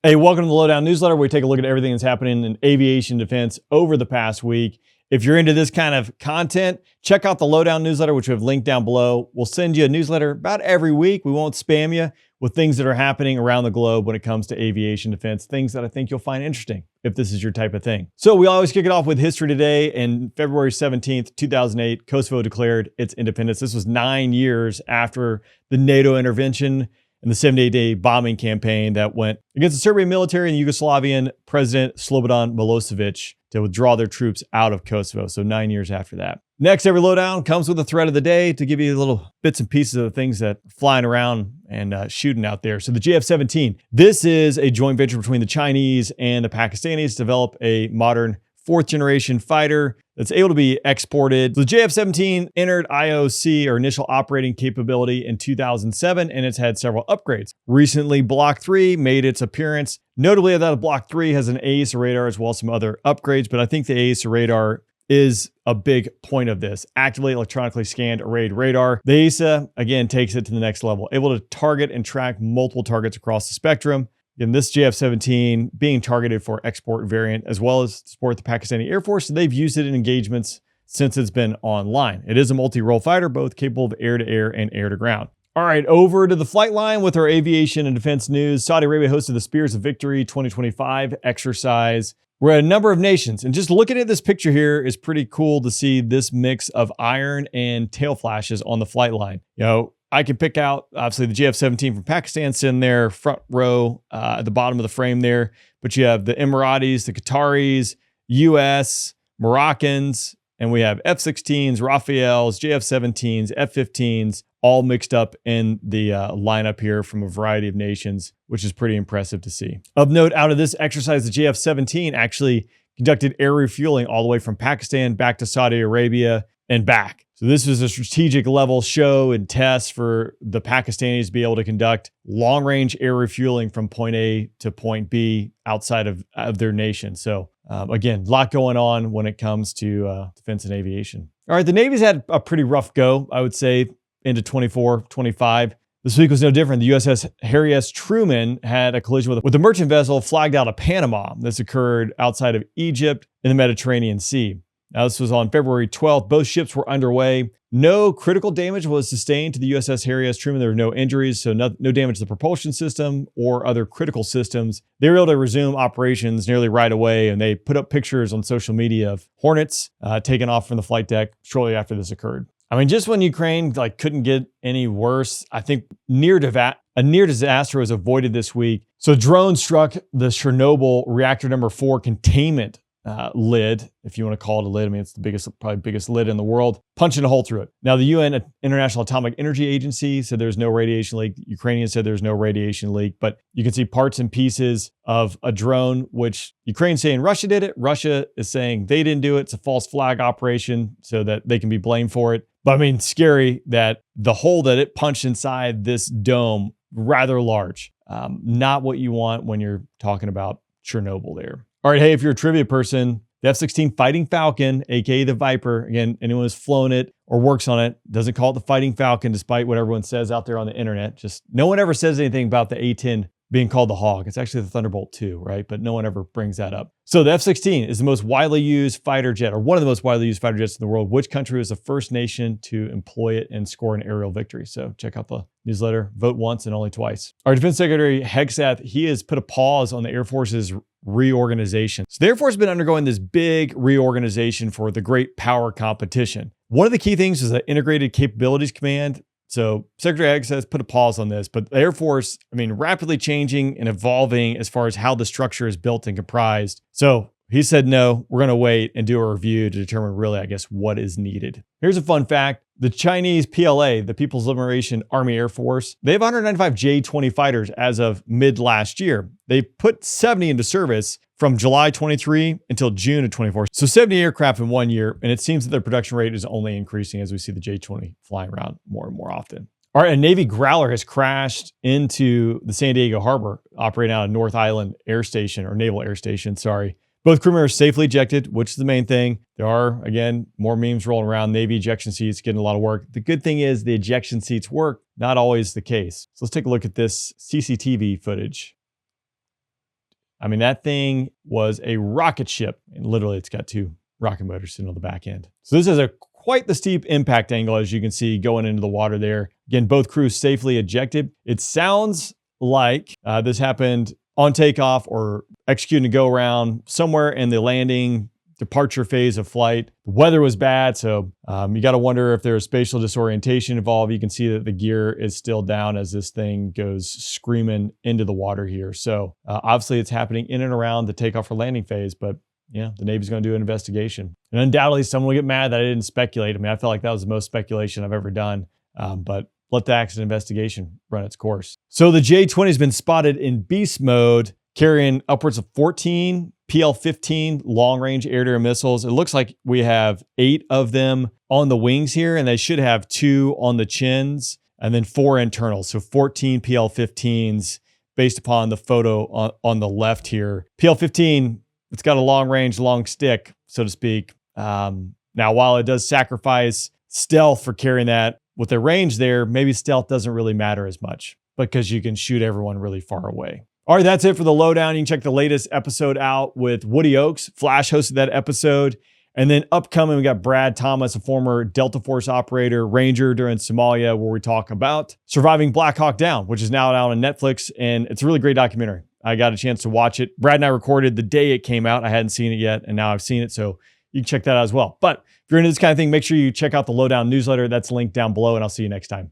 Hey, welcome to the Lowdown newsletter, where we take a look at everything that's happening in aviation defense over the past week. If you're into this kind of content, check out the Lowdown newsletter, which we have linked down below. We'll send you a newsletter about every week. We won't spam you with things that are happening around the globe when it comes to aviation defense, things that I think you'll find interesting if this is your type of thing. So we always kick it off with history today. And February 17th, 2008, Kosovo declared its independence. This was 9 years after the NATO intervention and the 78-day bombing campaign that went against the Serbian military and the Yugoslavian President Slobodan Milosevic to withdraw their troops out of Kosovo. So 9 years after that. Next, every lowdown comes with a threat of the day to give you little bits and pieces of the things that are flying around and shooting out there. So the JF-17, this is a joint venture between the Chinese and the Pakistanis to develop a modern fourth generation fighter that's able to be exported. So the JF-17 entered IOC, or initial operating capability, in 2007, and it's had several upgrades. Recently, Block 3 made its appearance. Notably, that Block 3 has an AESA radar as well as some other upgrades, but I think the AESA radar is a big point of this. Actively electronically scanned arrayed radar. The AESA, again, takes it to the next level, able to target and track multiple targets across the spectrum. In this JF-17 being targeted for export variant, as well as to support the Pakistani Air Force. They've used it in engagements since it's been online. It is a multi-role fighter, both capable of air-to-air and air-to-ground. All right, over to the flight line with our aviation and defense news. Saudi Arabia hosted the Spears of Victory 2025 exercise. We're at a number of nations, and just looking at this picture here is pretty cool to see this mix of iron and tail flashes on the flight line. I can pick out, obviously, the JF-17 from Pakistan sitting there front row at the bottom of the frame there. But you have the Emiratis, the Qataris, US, Moroccans, and we have F-16s, Rafaels, JF-17s, F-15s, all mixed up in the lineup here from a variety of nations, which is pretty impressive to see. Of note, out of this exercise, the JF-17 actually conducted air refueling all the way from Pakistan back to Saudi Arabia and back. So this was a strategic level show and test for the Pakistanis to be able to conduct long-range air refueling from point A to point B outside of their nation. So again, a lot going on when it comes to defense and aviation. All right, the Navy's had a pretty rough go, I would say, into 24, 25. This week was no different. The USS Harry S. Truman had a collision with a merchant vessel flagged out of Panama. This occurred outside of Egypt in the Mediterranean Sea. Now, this was on February 12th. Both ships were underway. No critical damage was sustained to the USS Harry S. Truman. There were no injuries, so no damage to the propulsion system or other critical systems. They were able to resume operations nearly right away, and they put up pictures on social media of Hornets taken off from the flight deck shortly after this occurred. I mean, just when Ukraine couldn't get any worse, I think a near disaster was avoided this week. So drone struck the Chernobyl reactor number 4 containment lid, if you want to call it a lid. I mean, it's the probably biggest lid in the world, punching a hole through it. Now, the UN International Atomic Energy Agency said there's no radiation leak. Ukrainians said there's no radiation leak, but you can see parts and pieces of a drone, which Ukraine's saying Russia did it. Russia is saying they didn't do it. It's a false flag operation so that they can be blamed for it. But I mean, scary that the hole that it punched inside this dome, rather large. Not what you want when you're talking about Chernobyl there. All right, hey, if you're a trivia person, the F-16 Fighting Falcon, aka the Viper, again, anyone who's flown it or works on it doesn't call it the Fighting Falcon, despite what everyone says out there on the internet. Just no one ever says anything about the A-10 being called the Hawk. It's actually the Thunderbolt II, right? But no one ever brings that up. So the F-16 is the most widely used fighter jet, or one of the most widely used fighter jets in the world. Which country was the first nation to employ it and score an aerial victory? So check out the newsletter. Vote once and only twice. Our Defense Secretary Hegseth, he has put a pause on the Air Force's reorganization. So the Air Force has been undergoing this big reorganization for the great power competition. One of the key things is the Integrated Capabilities Command. So Secretary Hegseth put a pause on this, but the Air Force, rapidly changing and evolving as far as how the structure is built and comprised. So he said, no, we're going to wait and do a review to determine really, what is needed. Here's a fun fact. The Chinese PLA, the People's Liberation Army Air Force, they have 195 J-20 fighters as of mid last year. They put 70 into service from July 23 until June of 24. So 70 aircraft in 1 year, and it seems that their production rate is only increasing as we see the J-20 flying around more and more often. All right, a Navy Growler has crashed into the San Diego Harbor, operating out of North Island Air Station, or Naval Air Station, sorry. Both crew members safely ejected, which is the main thing. There are, again, more memes rolling around. Navy ejection seats getting a lot of work. The good thing is the ejection seats work. Not always the case. So let's take a look at this CCTV footage. I mean, that thing was a rocket ship. And literally, it's got 2 rocket motors sitting on the back end. So this is quite the steep impact angle, as you can see, going into the water there. Again, both crews safely ejected. It sounds like this happened on takeoff or executing a go-around somewhere in the landing departure phase of flight. The weather was bad, so you got to wonder if there's spatial disorientation involved. You can see that the gear is still down as this thing goes screaming into the water here. So obviously it's happening in and around the takeoff or landing phase, but yeah, the Navy's going to do an investigation. And undoubtedly someone will get mad that I didn't speculate. I mean, I felt like that was the most speculation I've ever done, but let the accident investigation run its course. So the J-20 has been spotted in beast mode, carrying upwards of 14 PL-15 long-range air-to-air missiles. It looks like we have 8 of them on the wings here, and they should have 2 on the chins, and then 4 internal. So 14 PL-15s based upon the photo on the left here. PL-15, it's got a long-range, long stick, so to speak. Now, while it does sacrifice stealth for carrying that, with the range there, maybe stealth doesn't really matter as much because you can shoot everyone really far away. All right, that's it for the lowdown. You can check the latest episode out with Woody Oakes. Flash hosted that episode. And then upcoming, we got Brad Thomas, a former Delta Force operator, Ranger during Somalia, where we talk about surviving Black Hawk Down, which is now out on Netflix. And it's a really great documentary. I got a chance to watch it. Brad and I recorded the day it came out. I hadn't seen it yet, and now I've seen it. So you can check that out as well. But if you're into this kind of thing, make sure you check out the Lowdown newsletter. That's linked down below, and I'll see you next time.